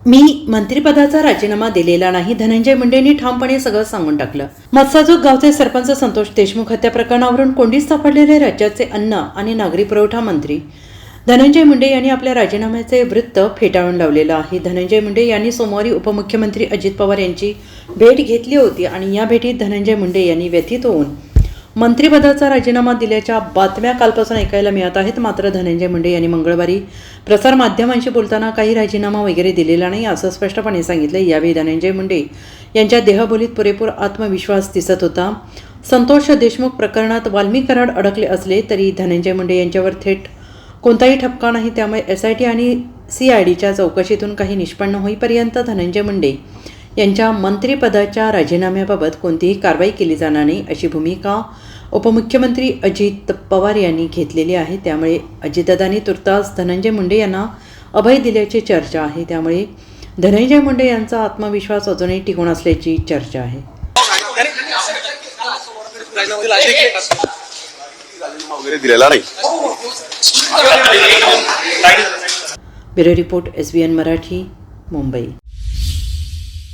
मी मंत्रिपदाचा राजीनामा दिलेला नाही, धनंजय मुंडेंनी ठामपणे सगळं सांगून टाकलं। मत्साजोग गावचे सरपंच संतोष देशमुख हत्या प्रकरणावरून कोंडीत सापडलेले राज्याचे अन्न आणि नागरी पुरवठा मंत्री धनंजय मुंडे यांनी आपल्या राजीनाम्याचे वृत्त फेटाळून लावलेलं आहे। धनंजय मुंडे यांनी सोमवारी उपमुख्यमंत्री अजित पवार यांची भेट घेतली होती आणि या भेटीत धनंजय मुंडे यांनी व्यथित होऊन मंत्रिपदाचा राजीनामा दिल्याच्या बातम्या कालपासून ऐकायला मिळत आहेत। मात्र धनंजय मुंडे यांनी मंगळवारी प्रसारमाध्यमांशी बोलताना काही राजीनामा वगैरे दिलेला नाही असं स्पष्टपणे सांगितलं। यावेळी धनंजय मुंडे यांच्या देहबोलीत पुरेपूर आत्मविश्वास दिसत होता। संतोष देशमुख प्रकरणात वाल्मी कराड अडकले असले तरी धनंजय मुंडे यांच्यावर थेट कोणताही ठपका नाही, त्यामुळे SIT आणि CIDच्या चौकशीतून काही निष्पन्न होईपर्यंत धनंजय मुंडे यांच्या मंत्रिपदाच्या राजीनाम्याबाबत कोणतीही कारवाई केली जाणार नाही अशी भूमिका उपमुख्यमंत्री अजित पवार यांनी घेतलेली आहे। त्यामुळे अजितदादांनी तुर्तास धनंजय मुंडे यांना अभय दिल्याची चर्चा आहे। त्यामुळे धनंजय मुंडे यांचा आत्मविश्वास अजूनही टिकून असल्याची चर्चा आहे। Bureau report SBN Marathi, Mumbai.